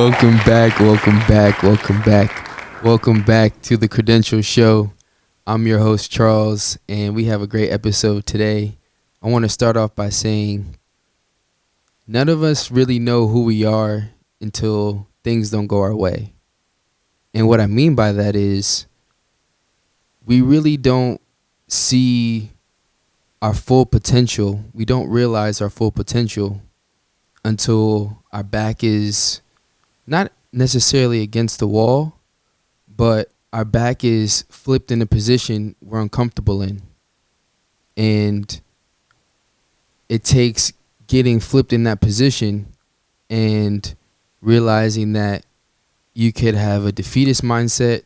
Welcome back, welcome back, welcome back. Welcome back to the Credential Show. I'm your host, Charles, and we have a great episode today. I want to start off by saying none of us really know who we are until things don't go our way. And what I mean by that is we really don't see our full potential. We don't realize our full potential until our back is not necessarily against the wall, but our back is flipped in a position we're uncomfortable in. And it takes getting flipped in that position and realizing that you could have a defeatist mindset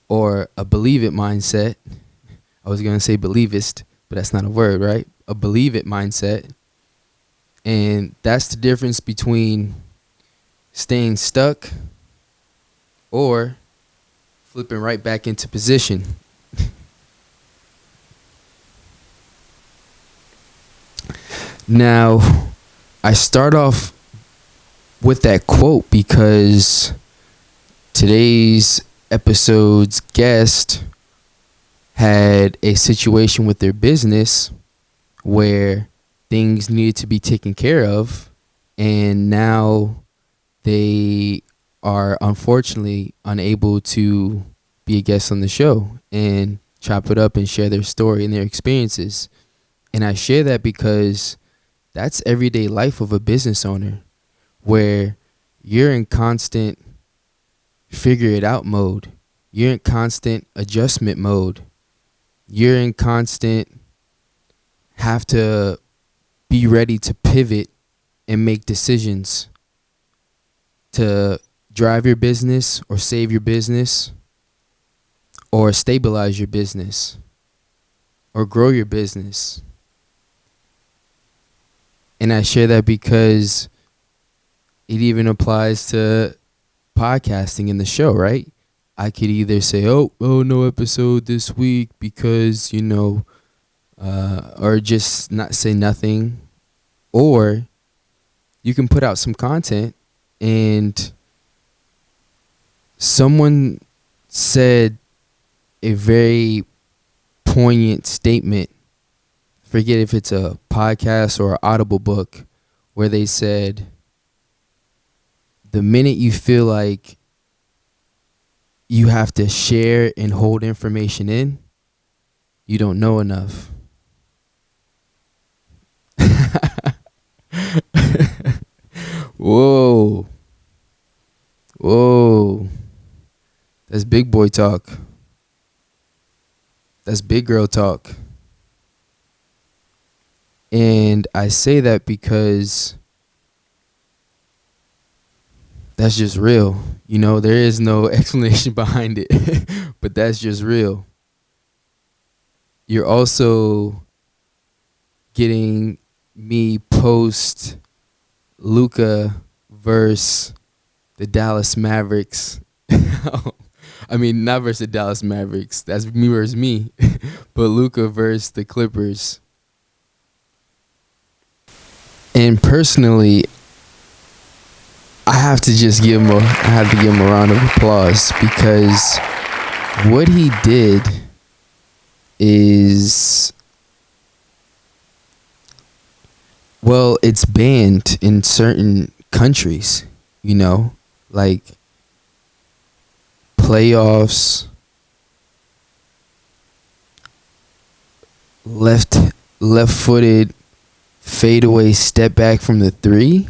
or a believe it mindset. I was going to say believist, but that's not a word, right? A believe it mindset. And that's the difference between staying stuck or flipping right back into position. Now, I start off with that quote because today's episode's guest had a situation with their business where things needed to be taken care of, and now they are unfortunately unable to be a guest on the show and chop it up and share their story and their experiences. And I share that because that's everyday life of a business owner, where you're in constant figure it out mode. You're in constant adjustment mode. You're in constant have to be ready to pivot and make decisions to drive your business or save your business or stabilize your business or grow your business. And I share that because it even applies to podcasting in the show, right? I could either say, oh, no episode this week because, or just not say nothing. Or you can put out some content and someone said a very poignant statement. Forget if it's a podcast or an Audible book, where they said, the minute you feel like you have to share and hold information in, you don't know enough. Whoa. That's big boy talk. That's big girl talk. And I say that because that's just real. There is no explanation behind it, but that's just real. You're also getting me post Luka versus the Dallas Mavericks. I mean, not versus the Dallas Mavericks. That's me versus me. But Luka versus the Clippers. And personally, I have to give him a round of applause, because what he did is, well, it's banned in certain countries, like playoffs, left-footed fadeaway step back from the three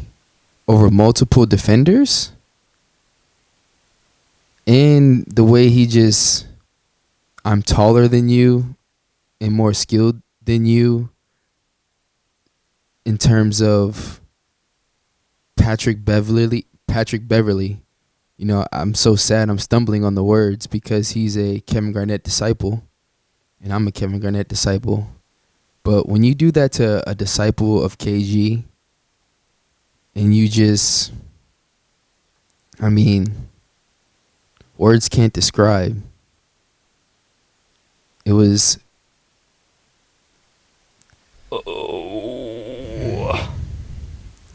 over multiple defenders, and the way he just, I'm taller than you and more skilled than you in terms of Patrick Beverly. I'm so sad I'm stumbling on the words because he's a Kevin Garnett disciple and I'm a Kevin Garnett disciple. But when you do that to a disciple of KG, and you just, words can't describe. It was, it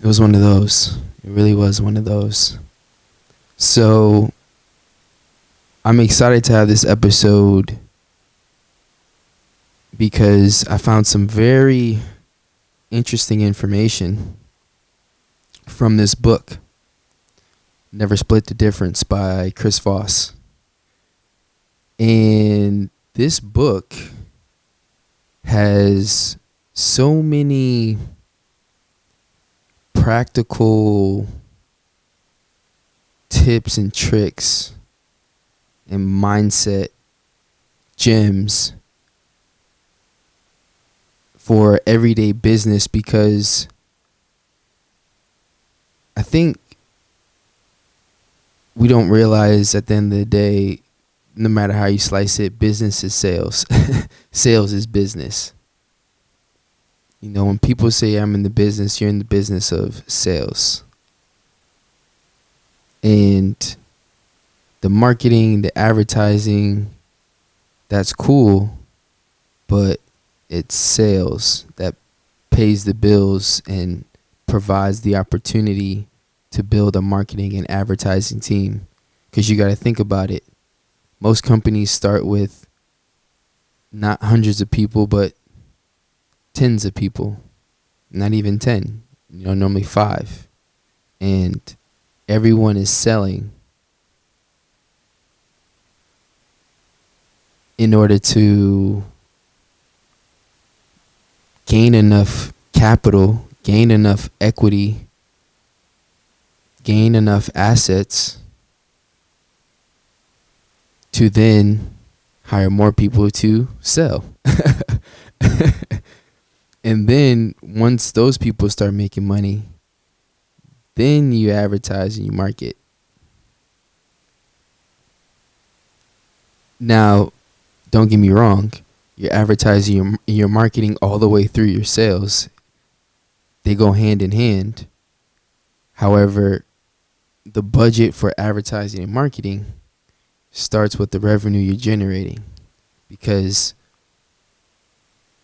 was one of those. It really was one of those. So I'm excited to have this episode because I found some very interesting information from this book, Never Split the Difference by Chris Voss. And this book has so many practical tips and tricks and mindset gems for everyday business, because I think we don't realize at the end of the day, no matter how you slice it, business is sales. Sales is business. You know, when people say I'm in the business, you're in the business of sales. And the marketing, the advertising, that's cool, but it's sales that pays the bills and provides the opportunity to build a marketing and advertising team. Because you got to think about it. Most companies start with not hundreds of people, but tens of people. Not even 10. Normally 5. And everyone is selling in order to gain enough capital, gain enough equity, gain enough assets to then hire more people to sell. And then once those people start making money, then you advertise and you market. Now, don't get me wrong. You're advertising, you're marketing all the way through your sales. They go hand in hand. However, the budget for advertising and marketing starts with the revenue you're generating, because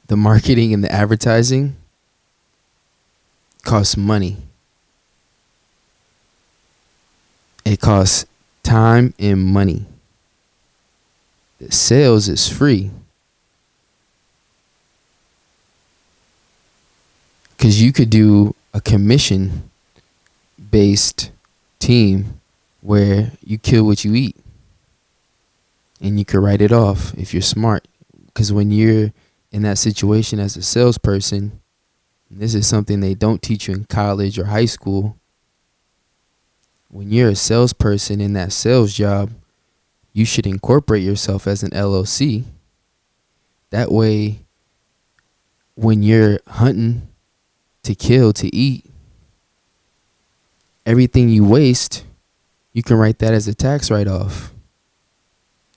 the marketing and the advertising costs money. It costs time and money. The sales is free, because you could do a commission based team where you kill what you eat and you could write it off if you're smart. Because when you're in that situation as a salesperson, and this is something they don't teach you in college or high school, when you're a salesperson in that sales job, you should incorporate yourself as an LLC. That way, when you're hunting to kill, to eat, everything you waste, you can write that as a tax write-off.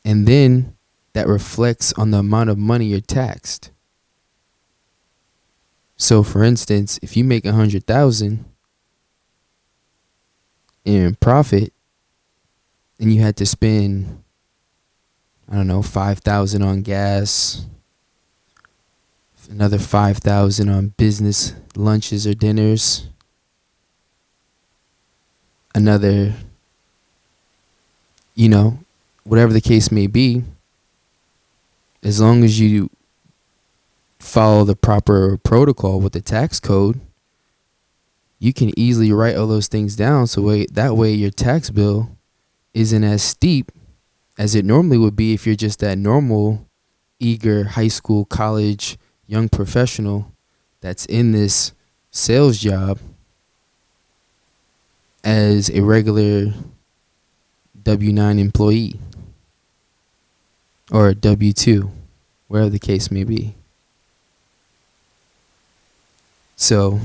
And then that reflects on the amount of money you're taxed. So for instance, if you make $100,000 in profit and you had to spend, $5,000 on gas, another $5,000 on business lunches or dinners, another, whatever the case may be, as long as you follow the proper protocol with the tax code, you can easily write all those things down so that way your tax bill isn't as steep as it normally would be if you're just that normal, eager high school, college, young professional that's in this sales job as a regular W-9 employee or a W-2, wherever the case may be. So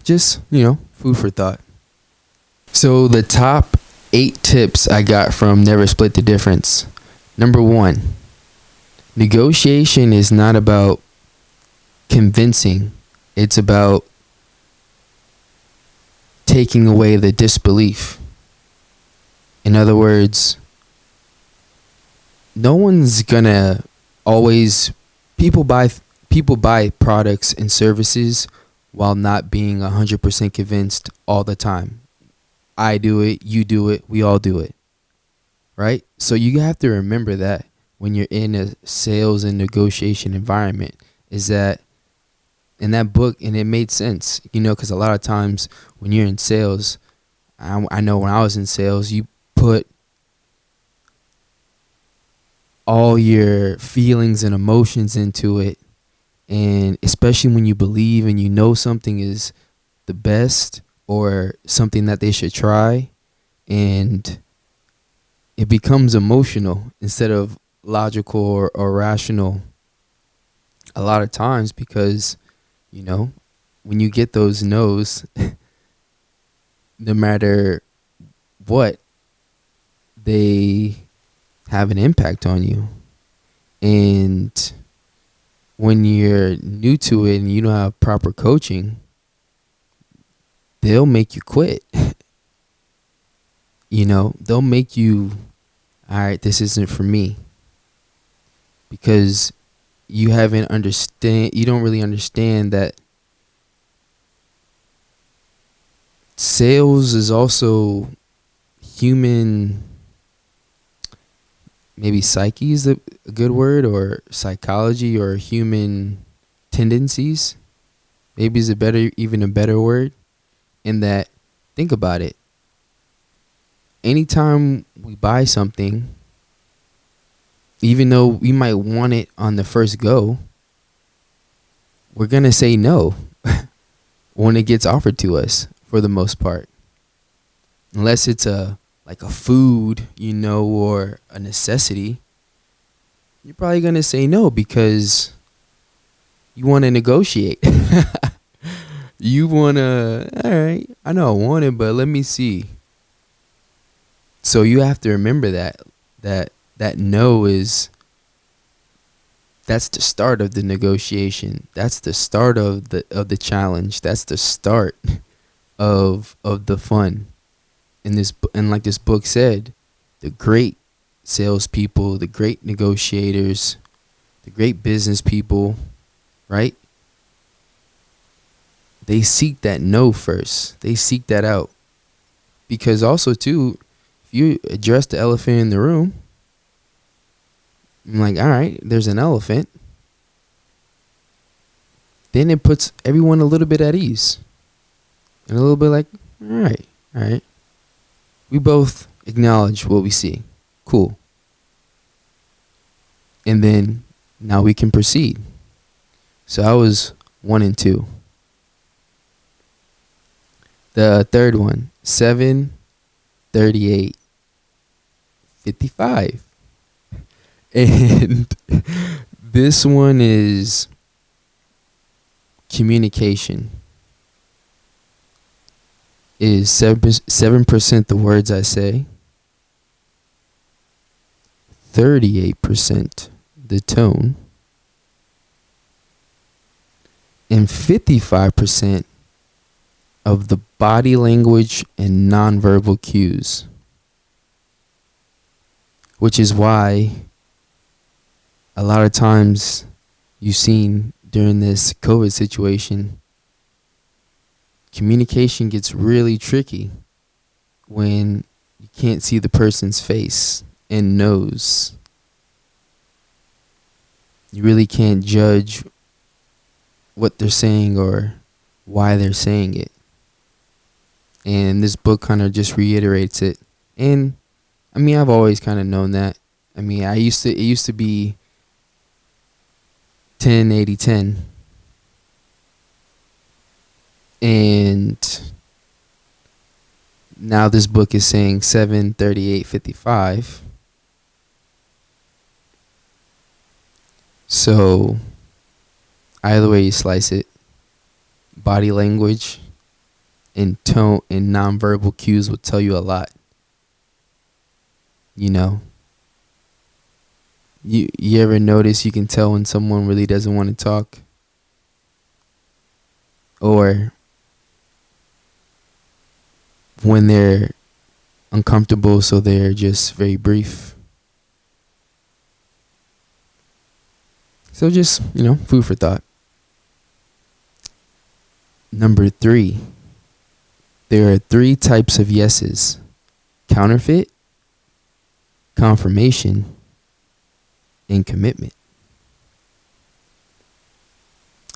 just, food for thought. So the top 8 tips I got from Never Split the Difference. Number 1, negotiation is not about convincing. It's about taking away the disbelief. In other words, no one's gonna always, people buy products and services while not being 100% convinced all the time. I do it, you do it, we all do it, right? So you have to remember that when you're in a sales and negotiation environment, is that in that book, and it made sense, because a lot of times when you're in sales, I know when I was in sales, you put all your feelings and emotions into it, and especially when you believe and you know something is the best or something that they should try, and it becomes emotional instead of logical or rational a lot of times, because when you get those no's, no matter what, they have an impact on you. And when you're new to it and you don't have proper coaching, they'll make you quit. They'll make you, all right, this isn't for me, because you don't really understand that sales is also human. Maybe psyche is a good word, or psychology, or human tendencies. Maybe is even a better word. In that, think about it. Anytime we buy something, even though we might want it on the first go, we're gonna say no when it gets offered to us, for the most part. Unless it's like a food, or a necessity, you're probably going to say no because you want to negotiate. You want to, all right, I know I want it, but let me see. So you have to remember that no that's the start of the negotiation. That's the start of the challenge. That's the start of the fun. And like this book said, the great salespeople, the great negotiators, the great business people, right? They seek that no first. They seek that out. Because also, too, if you address the elephant in the room, I'm like, all right, there's an elephant. Then it puts everyone a little bit at ease. And a little bit like, all right. We both acknowledge what we see. Cool. And then now we can proceed. So I was 1 and 2. The third one, 7, 38, 55. And this one is communication. Is 7% the words I say, 38% the tone, and 55% of the body language and nonverbal cues. Which is why a lot of times you've seen during this COVID situation, communication gets really tricky when you can't see the person's face and nose. You really can't judge what they're saying or why they're saying it. And this book kind of just reiterates it. And I mean, I've always kind of known that. I mean, it used to be 10, 80, 10. And now this book is saying 7, 38, 55. So either way you slice it, body language and tone and nonverbal cues will tell you a lot. You ever notice you can tell when someone really doesn't want to talk? Or when they're uncomfortable, so they're just very brief. So just, food for thought. Number 3, There are three types of yeses: counterfeit, confirmation, and commitment.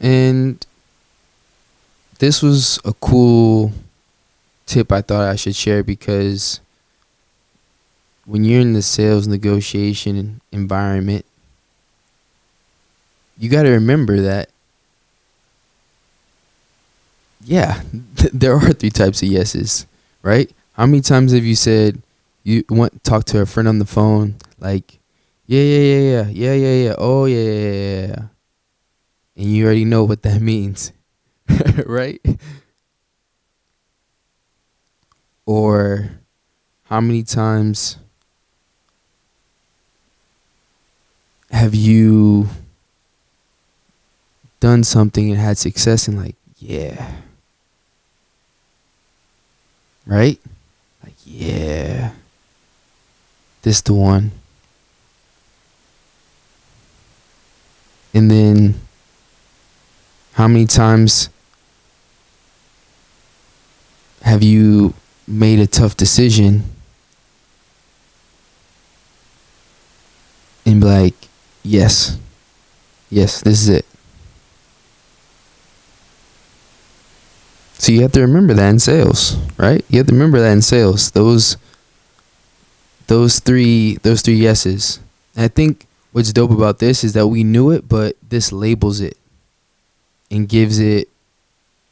And this was a cool tip I thought I should share, because when you're in the sales negotiation environment, you got to remember that, yeah, there are three types of yeses, right? How many times have you said you want talk to a friend on the phone, like, yeah, oh yeah, and you already know what that means, right? Or how many times have you done something and had success and like, yeah, right? Like, yeah, this the one. And then how many times have you made a tough decision and be like, yes, this is it. So you have to remember that in sales, right? You have to remember that in sales. Those three yeses. And I think what's dope about this is that we knew it, but this labels it and gives it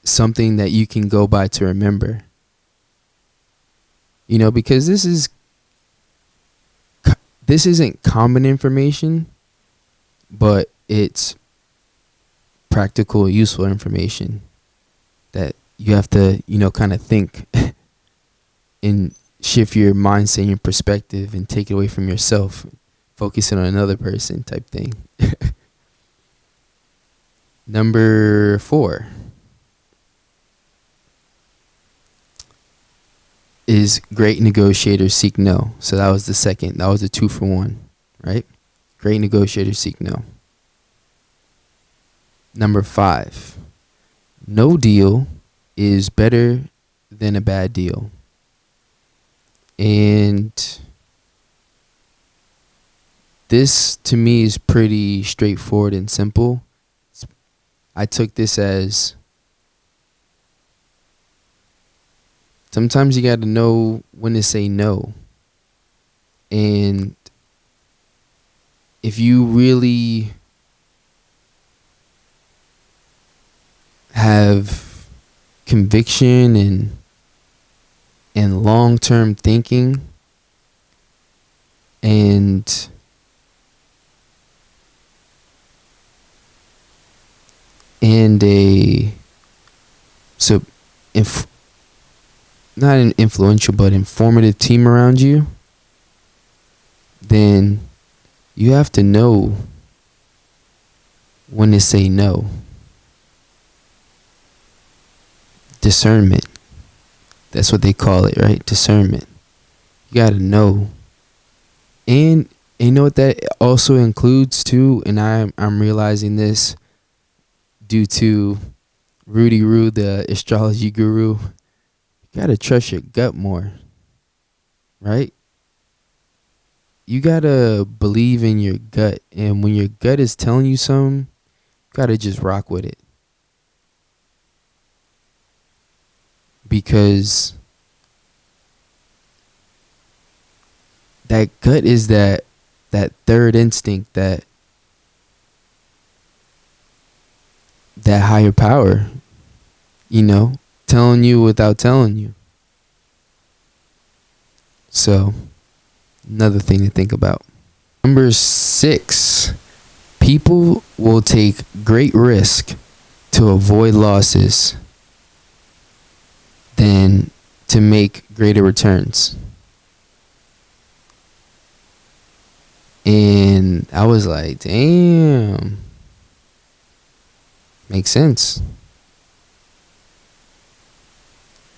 something that you can go by to remember. You know, because this isn't common information, but it's practical, useful information that you have to, kind of think and shift your mindset and your perspective and take it away from yourself, focusing on another person type thing. Number 4 is great negotiators seek no. So that was the second. That was a 2 for 1, right? Great negotiators seek no. Number 5, no deal is better than a bad deal. And this to me is pretty straightforward and simple. I took this as sometimes you got to know when to say no. And if you really have conviction and long-term thinking and not an influential but informative team around you, then you have to know when to say no. Discernment. That's what they call it, right? Discernment. You got to know. And you know what that also includes too, and I'm realizing this due to Rudy Roo, the astrology guru. You got to trust your gut more, right? You got to believe in your gut. And when your gut is telling you something, you got to just rock with it. Because that gut is that third instinct, that higher power, telling you without telling you. So, another thing to think about. Number 6, people will take great risk to avoid losses than to make greater returns. And I was like, damn. Makes sense.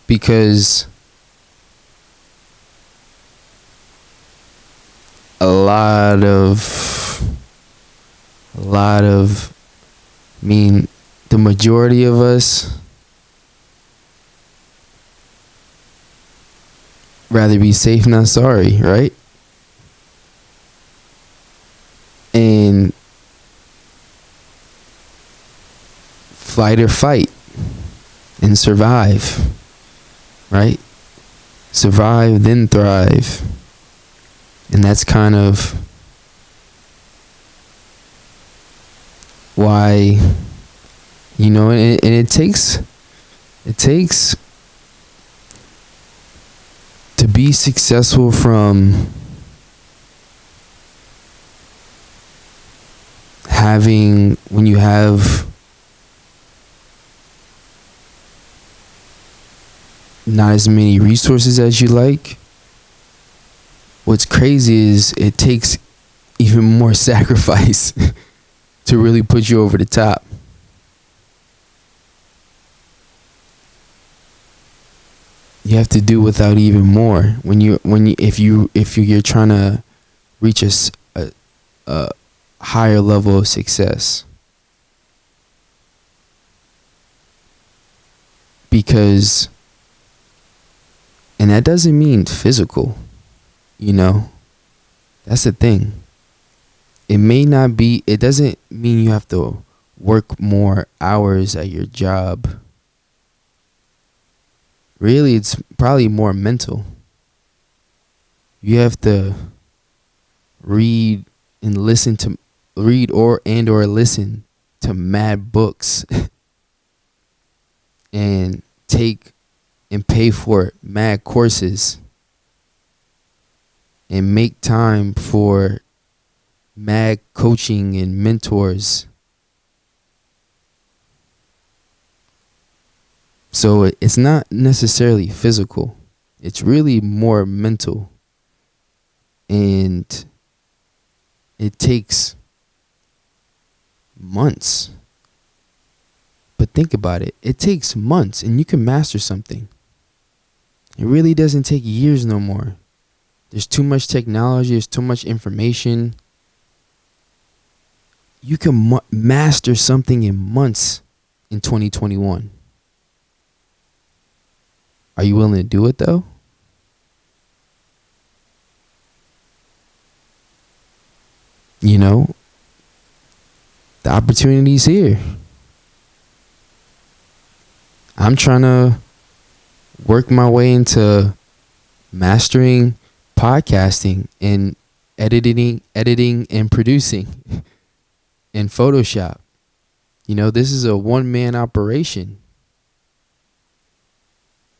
Because a lot of the majority of us rather be safe than sorry, right? And flight or fight and survive, right? Survive, then thrive. And that's kind of why, and it takes to be successful from when you have not as many resources as you like. What's crazy is it takes even more sacrifice to really put you over the top. You have to do without even more if you're trying to reach a higher level of success. Because, and that doesn't mean physical, that's the thing. It doesn't mean you have to work more hours at your job. Really, it's probably more mental. You have to read or listen to mad books and take and pay for mad courses and make time for mad coaching and mentors. So it's not necessarily physical. It's really more mental. And it takes months. But think about it. It takes months and you can master something. It really doesn't take years no more. There's too much technology. There's too much information. You can master something in months in 2021. Are you willing to do it though? The opportunity's here. I'm trying to work my way into mastering podcasting and editing and producing in Photoshop. This is a one-man operation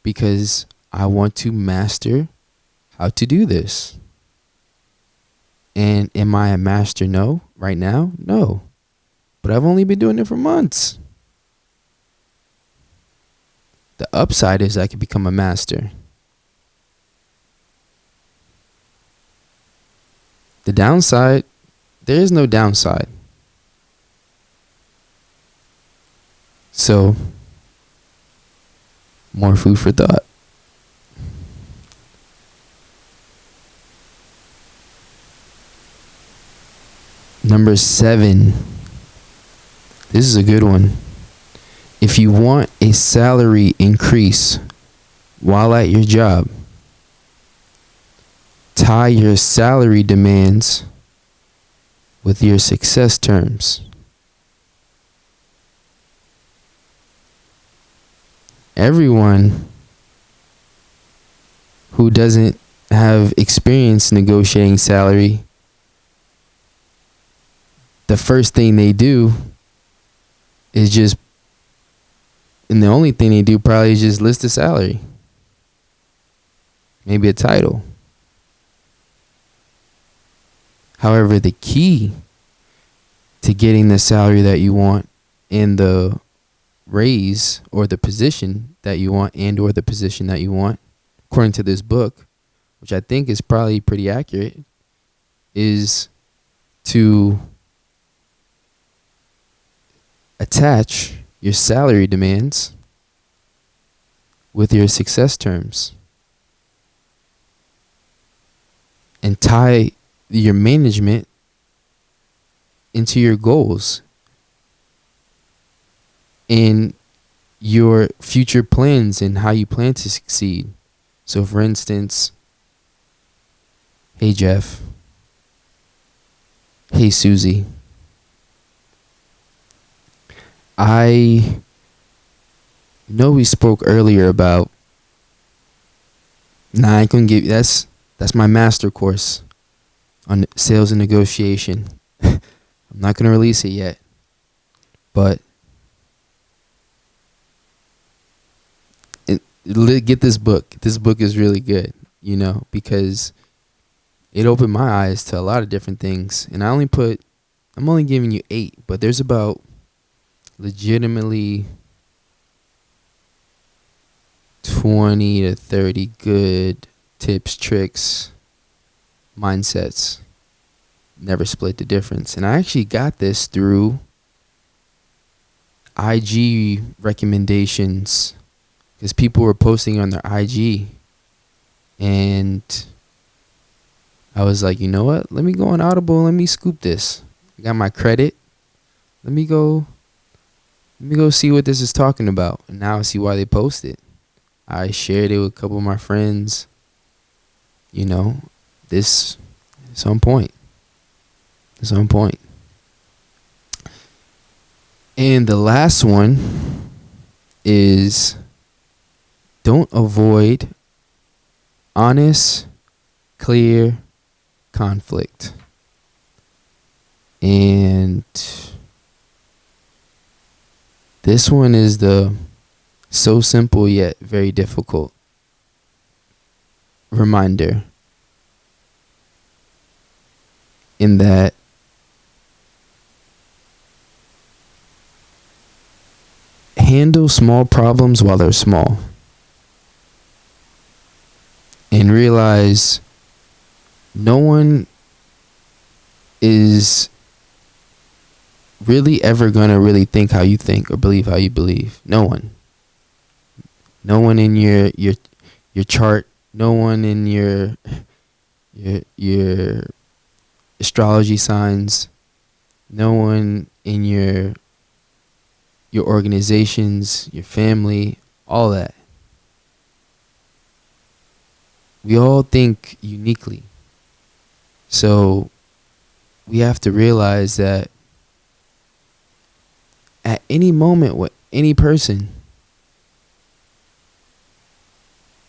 because I want to master how to do this. And am I a master? No. Right now? No. But I've only been doing it for months. The upside is I could become a master. The downside, there is no downside. So, more food for thought. Number 7. This is a good one. If you want a salary increase while at your job, tie your salary demands with your success terms. Everyone who doesn't have experience negotiating salary, the first thing they do is and the only thing they do probably is just list a salary. Maybe a title. However, the key to getting the salary that you want and the raise or the position that you want or the position that you want, according to this book, which I think is probably pretty accurate, is to attach your salary demands with your success terms and tie your management into your goals and your future plans and how you plan to succeed. So for instance, Hey Jeff. Hey Susie. I know we spoke earlier about. Nah, I couldn't give you. That's my master course on sales and negotiation. I'm not gonna release it yet, but get this book. This book is really good, because it opened my eyes to a lot of different things. And I'm only giving you 8, but there's about legitimately 20 to 30 good tips, tricks, mindsets. Never split the difference. And I actually got this through IG recommendations because people were posting on their IG. And I was like, you know what? Let me go on Audible and let me scoop this. I got my credit. Let me go see what this is talking about. And now I see why they post it. I shared it with a couple of my friends. This is on point. It's on point. And the last one is don't avoid honest, clear conflict. And this one is the so simple yet very difficult reminder in that handle small problems while they're small and realize no one is really ever gonna really think how you think or believe how you believe. No one in your chart, no one in your astrology signs, no one in your organizations, your family, all that. We all think uniquely. So we have to realize that at any moment with any person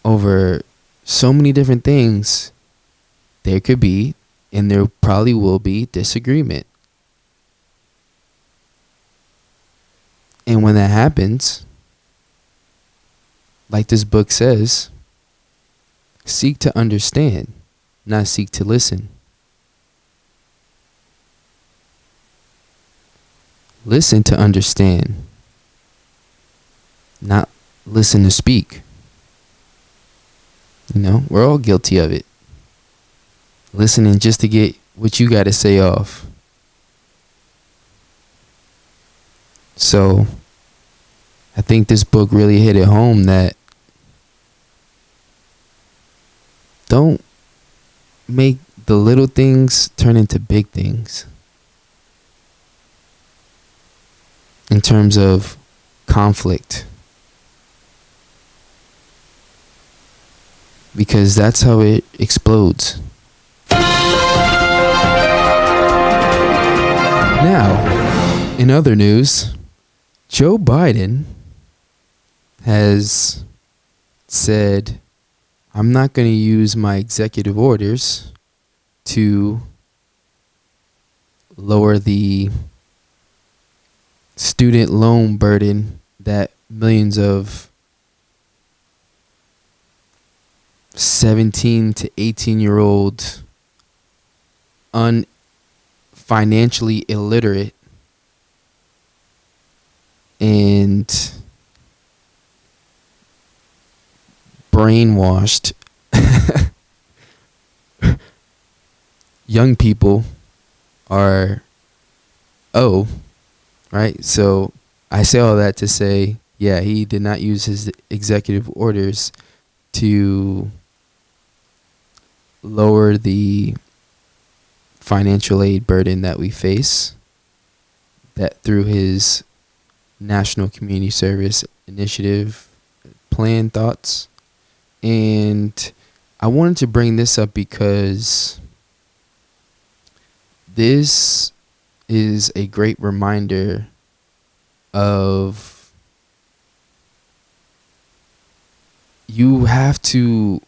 over so many different things, there could be, and there probably will be, disagreement. And when that happens, like this book says, seek to understand, not seek to listen. Listen to understand, not listen to speak. We're all guilty of it. Listening just to get what you got to say off. So I think this book really hit it home that don't make the little things turn into big things in terms of conflict. Because that's how it explodes. Now, in other news, Joe Biden has said, I'm not going to use my executive orders to lower the student loan burden that millions of 17 to 18-year-old financially illiterate and brainwashed young people are right? So I say all that to say, yeah, he did not use his executive orders to lower the financial aid burden that we face, that through his National Community Service Initiative plan thoughts. And I wanted to bring this up because this is a great reminder of you have to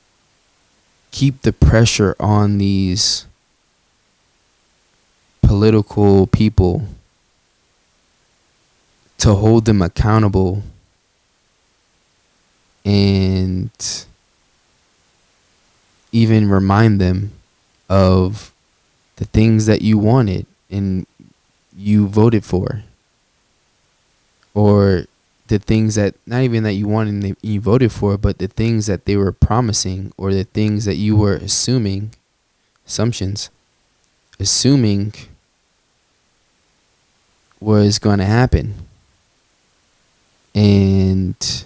keep the pressure on these political people to hold them accountable and even remind them of the things that you wanted and you voted for, or the things that not even that you wanted and you voted for, but the things that they were promising, or the things that you were assuming was going to happen. And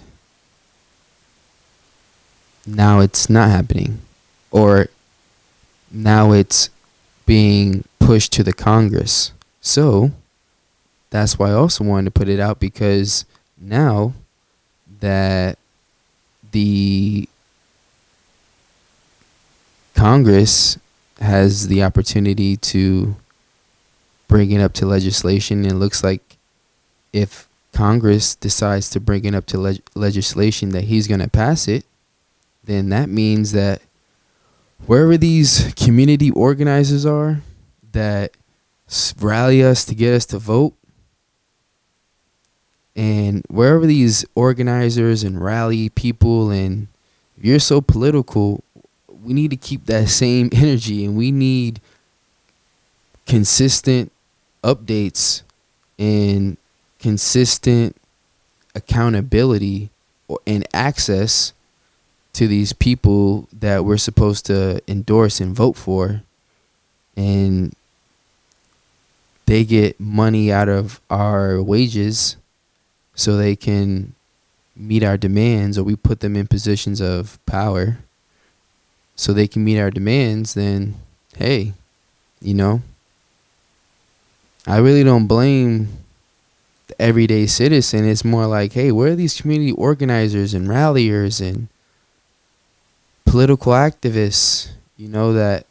now it's not happening, or now it's being pushed to the Congress. So that's why I also wanted to put it out, because now that the Congress has the opportunity to bring it up to legislation, and it looks like if Congress decides to bring it up to legislation that he's going to pass it, then that means that wherever these community organizers are that rally us to get us to vote, and wherever these organizers and rally people, and if you're so political, we need to keep that same energy, and we need consistent updates and consistent accountability and access to these people that we're supposed to endorse and vote for, and they get money out of our wages so they can meet our demands, or we put them in positions of power so they can meet our demands. Then hey, I really don't blame the everyday citizen. It's more like, hey, where are these community organizers and ralliers and political activists, that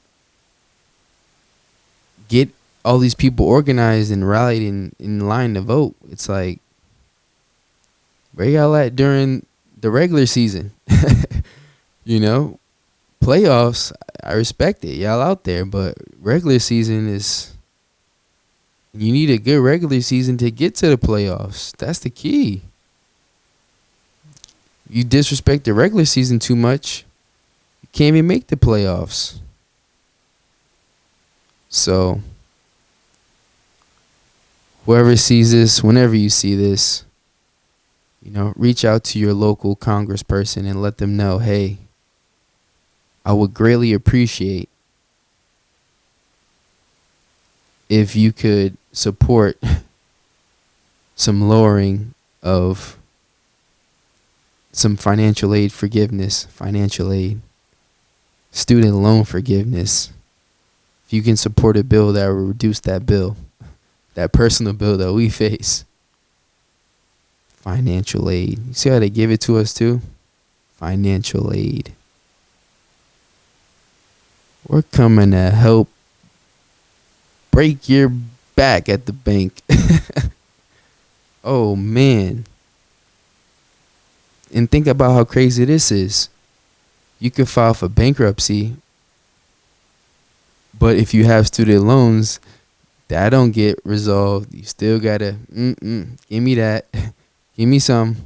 get all these people organized and rallied in line to vote? It's like, where y'all at during the regular season? Playoffs, I respect it, y'all out there, but regular season is, you need a good regular season to get to the playoffs. That's the key. You disrespect the regular season too much, you can't even make the playoffs. So whoever sees this, whenever you see this, reach out to your local congressperson and let them know, hey, I would greatly appreciate if you could support some lowering of some financial aid, student loan forgiveness. If you can support a bill that will reduce that personal bill that we face. Financial aid. You see how they give it to us too? Financial aid. We're coming to help break your back at the bank. Oh, man. And think about how crazy this is. You could file for bankruptcy, but if you have student loans, that don't get resolved. You still gotta, give me that. Give me some.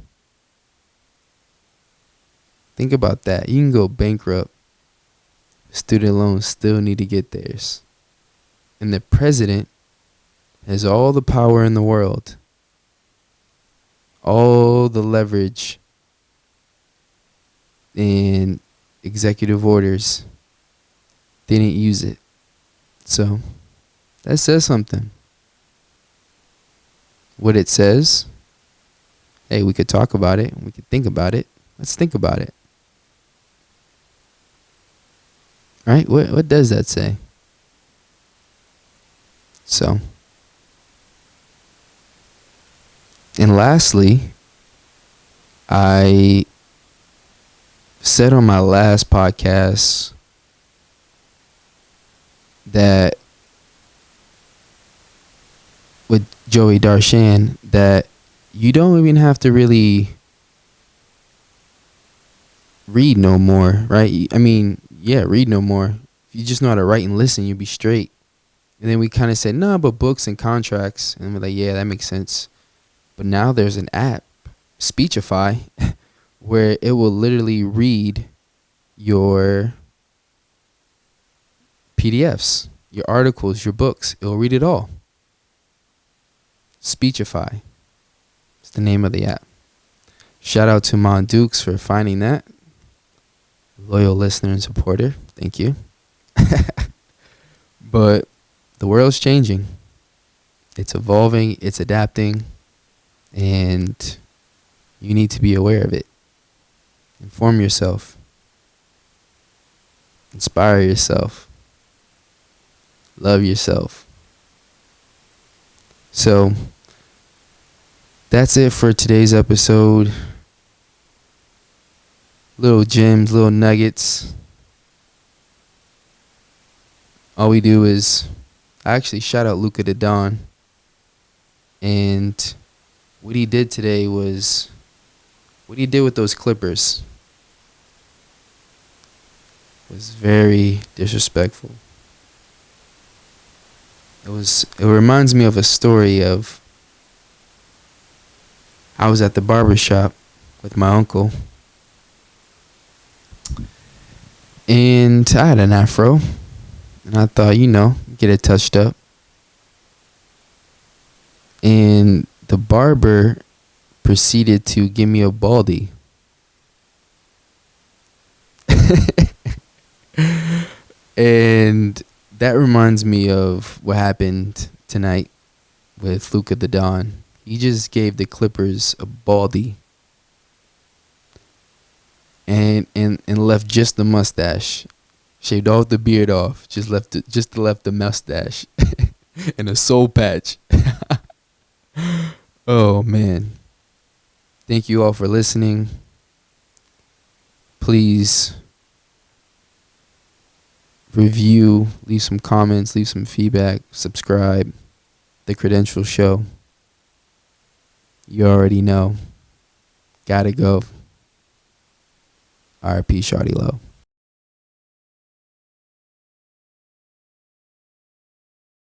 Think about that. You can go bankrupt. Student loans still need to get theirs. And the president has all the power in the world, all the leverage and executive orders. Didn't use it. So that says something. What it says, hey, we could talk about it. We could think about it. Let's think about it. Right? What does that say? So, and lastly, I said on my last podcast that with Joey Darshan that you don't even have to really read no more, right? I mean, yeah, read no more. If you just know how to write and listen, you'll be straight. And then we kind of said, nah, but books and contracts. And we're like, yeah, that makes sense. But now there's an app, Speechify, where it will literally read your PDFs, your articles, your books. It will read it all. Speechify. It's the name of the app. Shout out to Mon Dukes for finding that. Loyal listener and supporter. Thank you. But the world's changing. It's evolving. It's adapting. And you need to be aware of it. Inform yourself. Inspire yourself. Love yourself. So that's it for today's episode. Little gems, little nuggets. All we do is, I actually shout out Luka the Don. And what he did today was, what he did with those Clippers was very disrespectful. It reminds me of a story of, I was at the barber shop with my uncle. And I had an afro. And I thought, get it touched up. And the barber proceeded to give me a baldy. And that reminds me of what happened tonight with Luka the Don. He just gave the Clippers a baldy. And left just the mustache. Shaved all the beard off. Just left the mustache. And a soul patch. Oh, man. Thank you all for listening. Please review, leave some comments, leave some feedback, subscribe. The Credential Show. You already know. Gotta go. RIP Shawty Low.